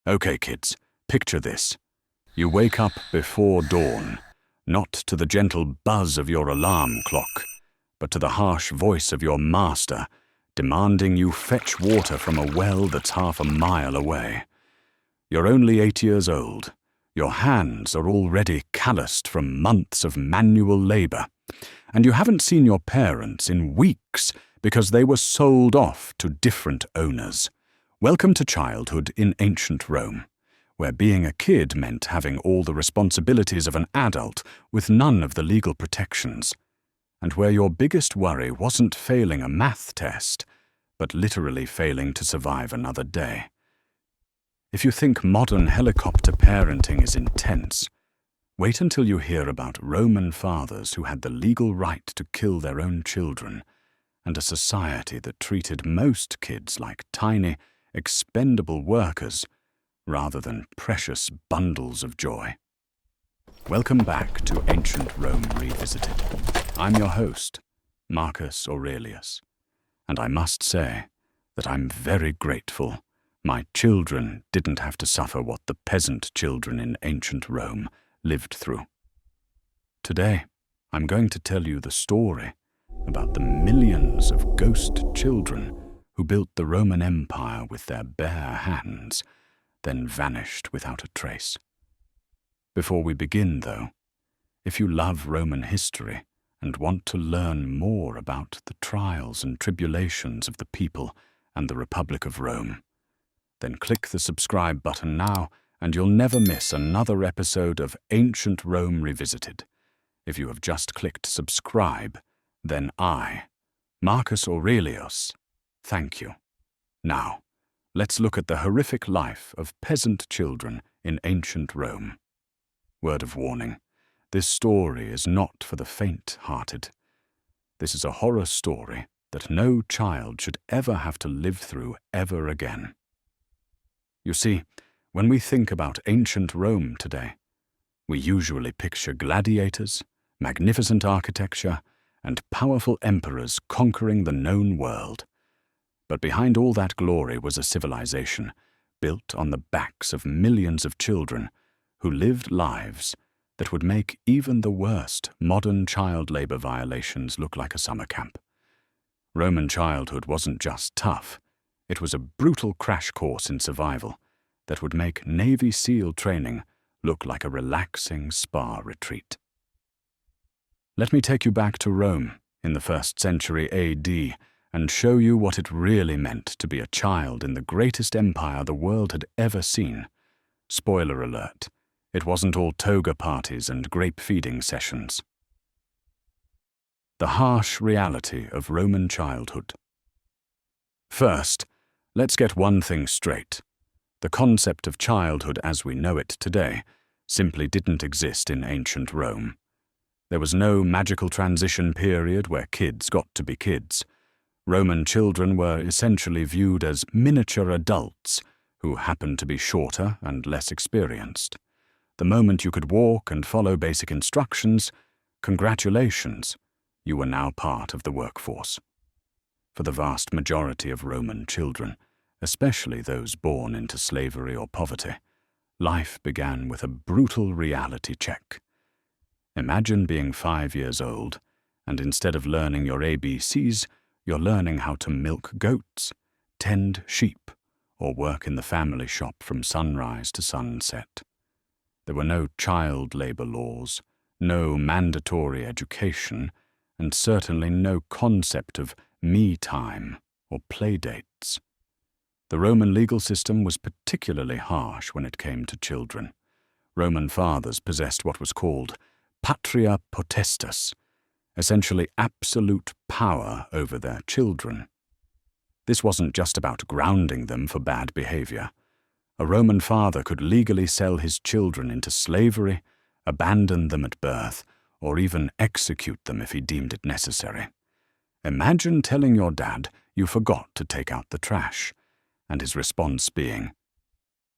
Okay, kids, picture this. You wake up before dawn, not to the gentle buzz of your alarm clock, but to the harsh voice of your master, demanding you fetch water from a well that's half a mile away. You're only 8 years old. Your hands are already calloused from months of manual labor, and you haven't seen your parents in weeks because they were sold off to different owners. Welcome to childhood in ancient Rome, where being a kid meant having all the responsibilities of an adult with none of the legal protections, and where your biggest worry wasn't failing a math test, but literally failing to survive another day. If you think modern helicopter parenting is intense, wait until you hear about Roman fathers who had the legal right to kill their own children, and a society that treated most kids like tiny, expendable workers rather than precious bundles of joy. Welcome back to Ancient Rome Revisited. I'm your host, Marcus Aurelius, and I must say that I'm very grateful my children didn't have to suffer what the peasant children in ancient Rome lived through. Today, I'm going to tell you the story about the millions of ghost children who built the Roman Empire with their bare hands, then vanished without a trace. Before we begin, though, if you love Roman history and want to learn more about the trials and tribulations of the people and the Republic of Rome, then click the subscribe button now and you'll never miss another episode of Ancient Rome Revisited. If you have just clicked subscribe, then I, Marcus Aurelius, thank you. Now, let's look at the horrific life of peasant children in ancient Rome. Word of warning, this story is not for the faint-hearted. This is a horror story that no child should ever have to live through ever again. You see, when we think about ancient Rome today, we usually picture gladiators, magnificent architecture, and powerful emperors conquering the known world. But behind all that glory was a civilization built on the backs of millions of children who lived lives that would make even the worst modern child labor violations look like a summer camp. Roman childhood wasn't just tough. It was a brutal crash course in survival that would make Navy SEAL training look like a relaxing spa retreat. Let me take you back to Rome in the 1st century AD and show you what it really meant to be a child in the greatest empire the world had ever seen. Spoiler alert, it wasn't all toga parties and grape feeding sessions. The harsh reality of Roman childhood. First, let's get one thing straight. The concept of childhood as we know it today simply didn't exist in ancient Rome. There was no magical transition period where kids got to be kids. Roman children were essentially viewed as miniature adults who happened to be shorter and less experienced. The moment you could walk and follow basic instructions, congratulations, you were now part of the workforce. For the vast majority of Roman children, especially those born into slavery or poverty, life began with a brutal reality check. Imagine being 5 years old, and instead of learning your ABCs, you're learning how to milk goats, tend sheep, or work in the family shop from sunrise to sunset. There were no child labor laws, no mandatory education, and certainly no concept of me time or play dates. The Roman legal system was particularly harsh when it came to children. Roman fathers possessed what was called patria potestas, essentially absolute power over their children. This wasn't just about grounding them for bad behavior. A Roman father could legally sell his children into slavery, abandon them at birth, or even execute them if he deemed it necessary. Imagine telling your dad you forgot to take out the trash, and his response being,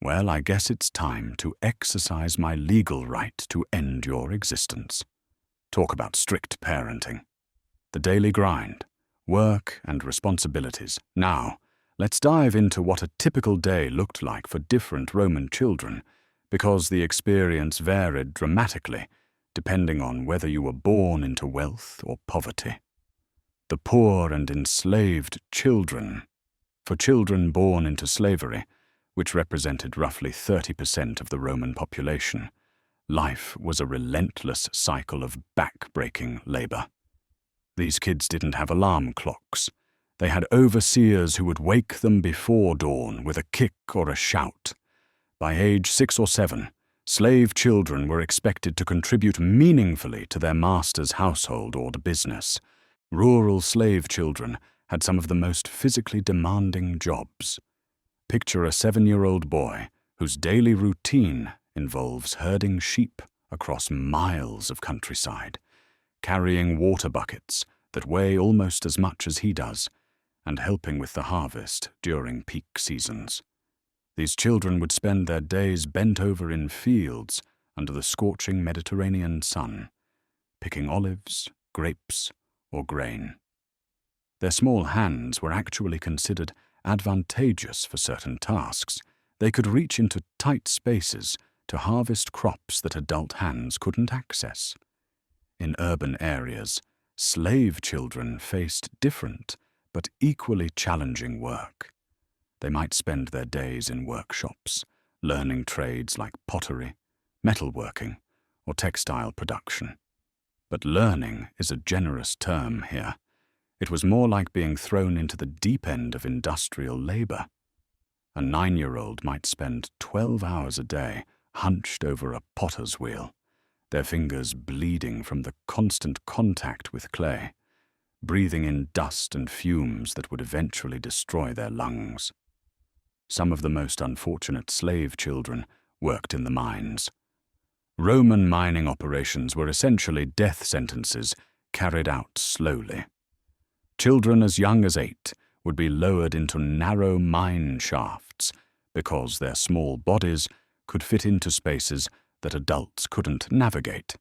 "Well, I guess it's time to exercise my legal right to end your existence." Talk about strict parenting. The daily grind, work and responsibilities. Now, Let's dive into what a typical day looked like for different Roman children, because the experience varied dramatically depending on whether you were born into wealth or poverty. The poor and enslaved children. For children born into slavery, which represented roughly 30% of the Roman population, life was a relentless cycle of back-breaking labor. These kids didn't have alarm clocks. They had overseers who would wake them before dawn with a kick or a shout. By age 6 or 7, slave children were expected to contribute meaningfully to their master's household or the business. Rural slave children had some of the most physically demanding jobs. Picture a 7-year-old boy whose daily routine involves herding sheep across miles of countryside, carrying water buckets that weigh almost as much as he does, and helping with the harvest during peak seasons. These children would spend their days bent over in fields under the scorching Mediterranean sun, picking olives, grapes, or grain. Their small hands were actually considered advantageous for certain tasks. They could reach into tight spaces to harvest crops that adult hands couldn't access. In urban areas, slave children faced different but equally challenging work. They might spend their days in workshops, learning trades like pottery, metalworking, or textile production. But learning is a generous term here. It was more like being thrown into the deep end of industrial labor. A 9-year-old might spend 12 hours a day hunched over a potter's wheel, their fingers bleeding from the constant contact with clay, breathing in dust and fumes that would eventually destroy their lungs. Some of the most unfortunate slave children worked in the mines. Roman mining operations were essentially death sentences carried out slowly. Children as young as 8 would be lowered into narrow mine shafts because their small bodies could fit into spaces that adults couldn't navigate.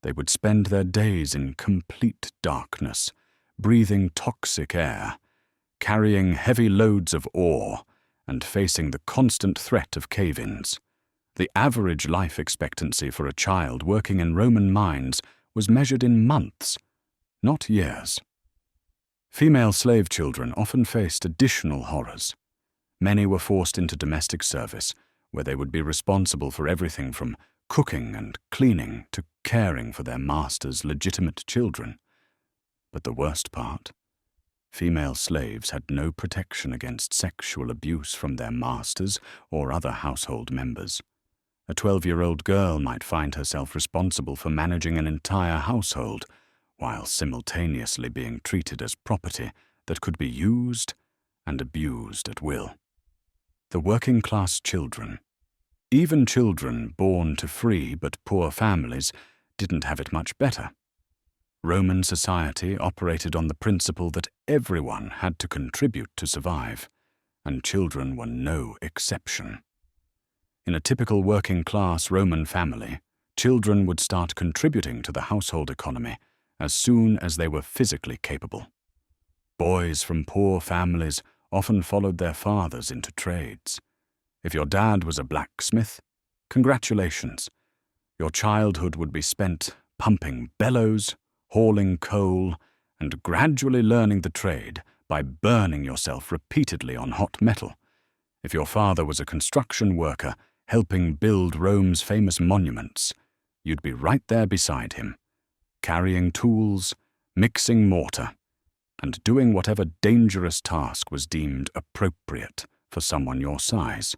They would spend their days in complete darkness, breathing toxic air, carrying heavy loads of ore, and facing the constant threat of cave-ins. The average life expectancy for a child working in Roman mines was measured in months, not years. Female slave children often faced additional horrors. Many were forced into domestic service, where they would be responsible for everything from cooking and cleaning to caring for their master's legitimate children. But the worst part? Female slaves had no protection against sexual abuse from their masters or other household members. A 12-year-old girl might find herself responsible for managing an entire household, while simultaneously being treated as property that could be used and abused at will. The working-class children. Even children born to free but poor families didn't have it much better. Roman society operated on the principle that everyone had to contribute to survive, and children were no exception. In a typical working-class Roman family, children would start contributing to the household economy as soon as they were physically capable. Boys from poor families often followed their fathers into trades. If your dad was a blacksmith, congratulations. Your childhood would be spent pumping bellows, hauling coal, and gradually learning the trade by burning yourself repeatedly on hot metal. If your father was a construction worker helping build Rome's famous monuments, you'd be right there beside him, carrying tools, mixing mortar, and doing whatever dangerous task was deemed appropriate for someone your size.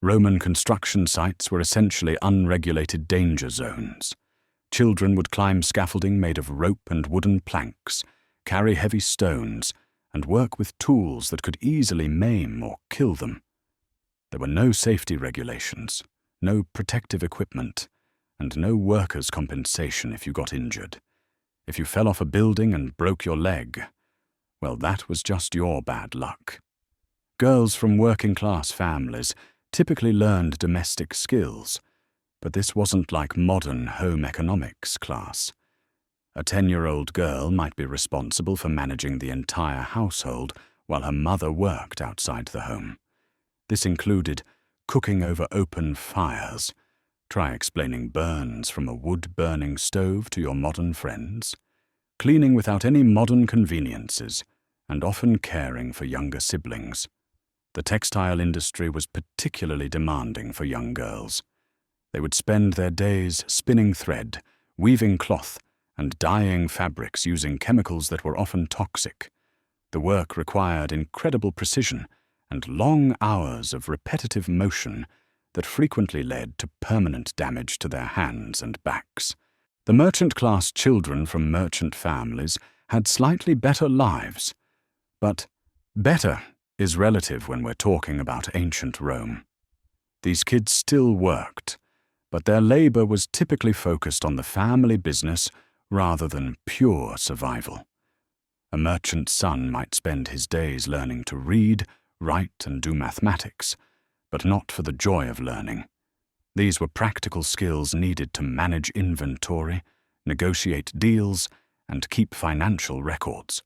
Roman construction sites were essentially unregulated danger zones. Children would climb scaffolding made of rope and wooden planks, carry heavy stones, and work with tools that could easily maim or kill them. There were no safety regulations, no protective equipment, and no workers' compensation if you got injured. If you fell off a building and broke your leg, well, that was just your bad luck. Girls from working-class families typically learned domestic skills, but this wasn't like modern home economics class. A 10-year-old girl might be responsible for managing the entire household, while her mother worked outside the home. This included cooking over open fires. Try explaining burns from a wood-burning stove to your modern friends. Cleaning without any modern conveniences, and often caring for younger siblings. The textile industry was particularly demanding for young girls. They would spend their days spinning thread, weaving cloth, and dyeing fabrics using chemicals that were often toxic. The work required incredible precision and long hours of repetitive motion that frequently led to permanent damage to their hands and backs. The merchant-class children from merchant families had slightly better lives, but better is relative when we're talking about ancient Rome. These kids still worked, but their labor was typically focused on the family business rather than pure survival. A merchant's son might spend his days learning to read, write, and do mathematics, but not for the joy of learning. These were practical skills needed to manage inventory, negotiate deals, and keep financial records.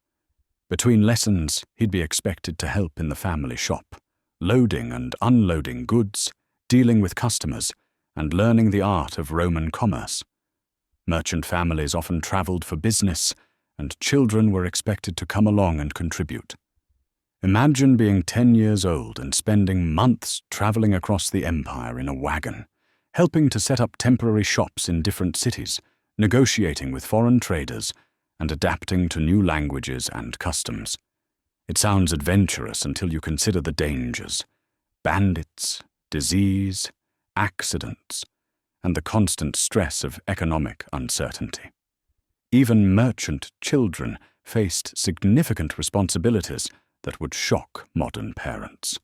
Between lessons, he'd be expected to help in the family shop, loading and unloading goods, dealing with customers, and learning the art of Roman commerce. Merchant families often traveled for business, and children were expected to come along and contribute. Imagine being 10 years old and spending months traveling across the empire in a wagon, helping to set up temporary shops in different cities, negotiating with foreign traders, and adapting to new languages and customs. It sounds adventurous until you consider the dangers: bandits, disease, accidents, and the constant stress of economic uncertainty. Even merchant children faced significant responsibilities that would shock modern parents.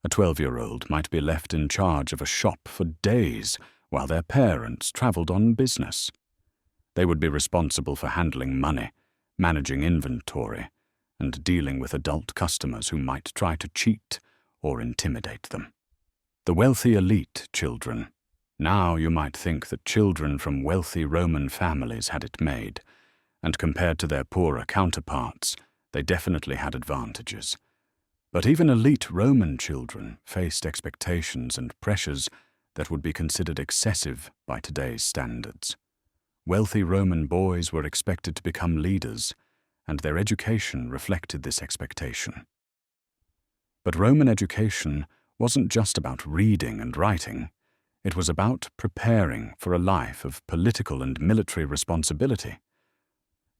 A 12-year-old might be left in charge of a shop for days while their parents traveled on business. They would be responsible for handling money, managing inventory, and dealing with adult customers who might try to cheat or intimidate them. The wealthy elite children. Now you might think that children from wealthy Roman families had it made, and compared to their poorer counterparts, they definitely had advantages. But even elite Roman children faced expectations and pressures that would be considered excessive by today's standards. Wealthy Roman boys were expected to become leaders, and their education reflected this expectation. But Roman education wasn't just about reading and writing. It was about preparing for a life of political and military responsibility.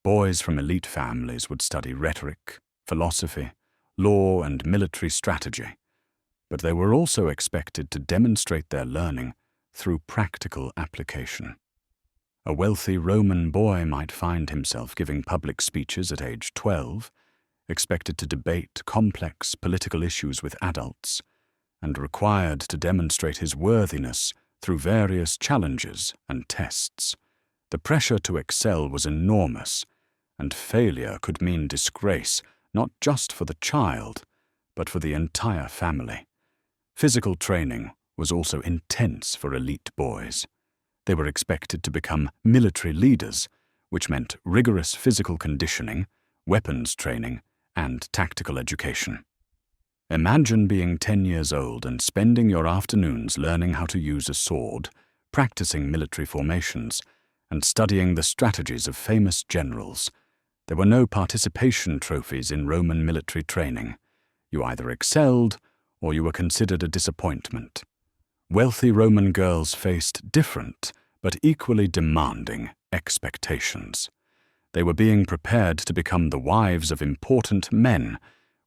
Boys from elite families would study rhetoric, philosophy, law, and military strategy, but they were also expected to demonstrate their learning through practical application. A wealthy Roman boy might find himself giving public speeches at age 12, expected to debate complex political issues with adults, and required to demonstrate his worthiness through various challenges and tests. The pressure to excel was enormous, and failure could mean disgrace not just for the child, but for the entire family. Physical training was also intense for elite boys. They were expected to become military leaders, which meant rigorous physical conditioning, weapons training, and tactical education. Imagine being 10 years old and spending your afternoons learning how to use a sword, practicing military formations, and studying the strategies of famous generals. There were no participation trophies in Roman military training. You either excelled or you were considered a disappointment. Wealthy Roman girls faced different, but equally demanding, expectations. They were being prepared to become the wives of important men,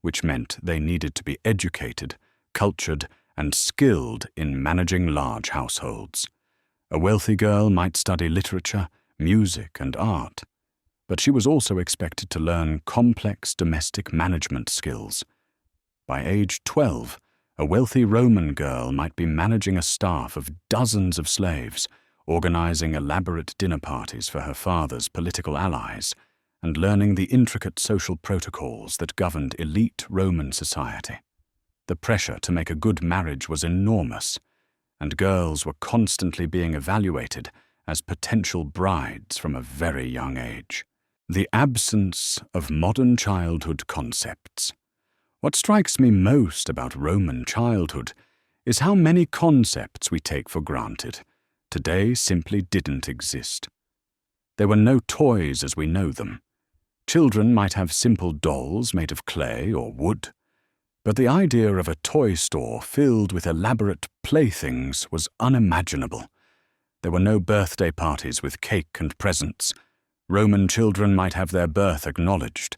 which meant they needed to be educated, cultured, and skilled in managing large households. A wealthy girl might study literature, music, and art, but she was also expected to learn complex domestic management skills. By age 12, a wealthy Roman girl might be managing a staff of dozens of slaves, organizing elaborate dinner parties for her father's political allies, and learning the intricate social protocols that governed elite Roman society. The pressure to make a good marriage was enormous, and girls were constantly being evaluated as potential brides from a very young age. The absence of modern childhood concepts. What strikes me most about Roman childhood is how many concepts we take for granted today simply didn't exist. There were no toys as we know them. Children might have simple dolls made of clay or wood, but the idea of a toy store filled with elaborate playthings was unimaginable. There were no birthday parties with cake and presents. Roman children might have their birth acknowledged,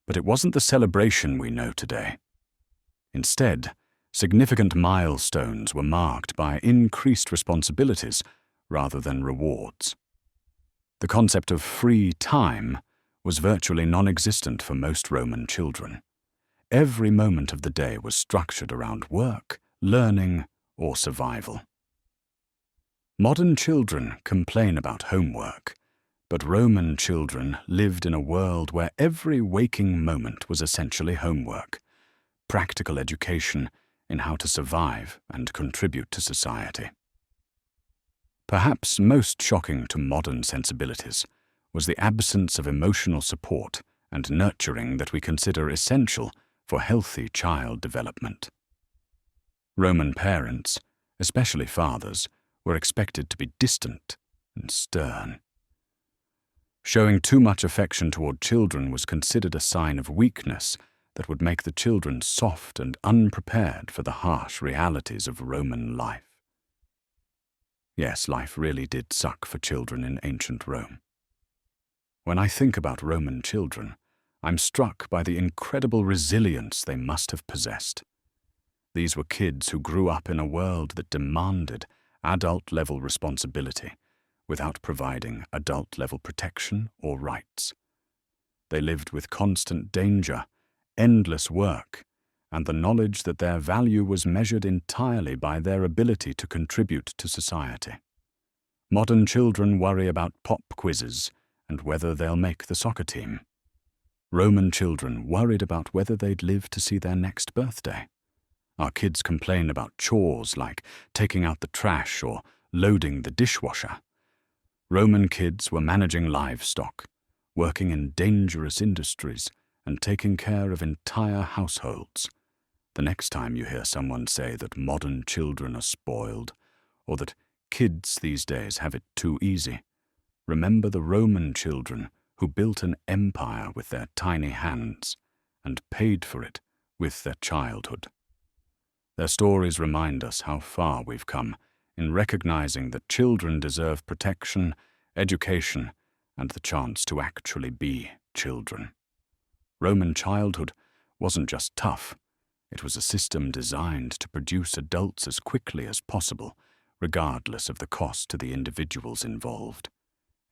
but it wasn't the celebration we know today. Instead, significant milestones were marked by increased responsibilities rather than rewards. The concept of free time was virtually non-existent for most Roman children. Every moment of the day was structured around work, learning, or survival. Modern children complain about homework, but Roman children lived in a world where every waking moment was essentially homework, practical education in how to survive and contribute to society. Perhaps most shocking to modern sensibilities was the absence of emotional support and nurturing that we consider essential for healthy child development. Roman parents, especially fathers, were expected to be distant and stern. Showing too much affection toward children was considered a sign of weakness that would make the children soft and unprepared for the harsh realities of Roman life. Yes, life really did suck for children in ancient Rome. When I think about Roman children, I'm struck by the incredible resilience they must have possessed. These were kids who grew up in a world that demanded adult-level responsibility without providing adult-level protection or rights. They lived with constant danger, endless work, and the knowledge that their value was measured entirely by their ability to contribute to society. Modern children worry about pop quizzes and whether they'll make the soccer team. Roman children worried about whether they'd live to see their next birthday. Our kids complain about chores like taking out the trash or loading the dishwasher. Roman kids were managing livestock, working in dangerous industries, and taking care of entire households. The next time you hear someone say that modern children are spoiled, or that kids these days have it too easy, remember the Roman children who built an empire with their tiny hands and paid for it with their childhood. Their stories remind us how far we've come in recognizing that children deserve protection, education, and the chance to actually be children. Roman childhood wasn't just tough. It was a system designed to produce adults as quickly as possible, regardless of the cost to the individuals involved.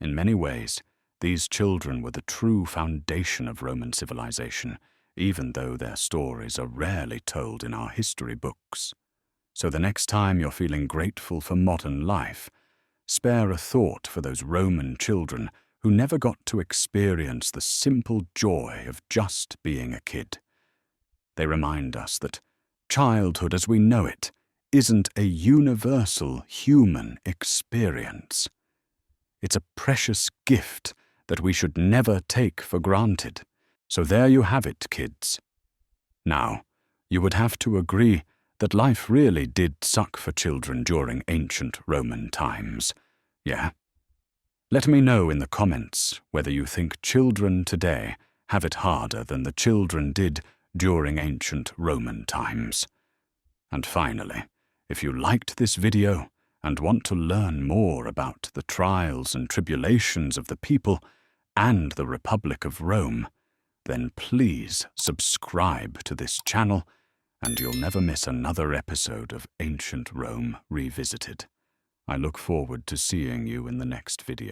In many ways, these children were the true foundation of Roman civilization, even though their stories are rarely told in our history books. So the next time you're feeling grateful for modern life, spare a thought for those Roman children who never got to experience the simple joy of just being a kid. They remind us that childhood as we know it isn't a universal human experience. It's a precious gift that we should never take for granted. So there you have it, kids. Now, you would have to agree that life really did suck for children during ancient Roman times. Yeah? Let me know in the comments whether you think children today have it harder than the children did during ancient Roman times. And finally, if you liked this video and want to learn more about the trials and tribulations of the people and the Republic of Rome, then please subscribe to this channel and you'll never miss another episode of Ancient Rome Revisited. I look forward to seeing you in the next video.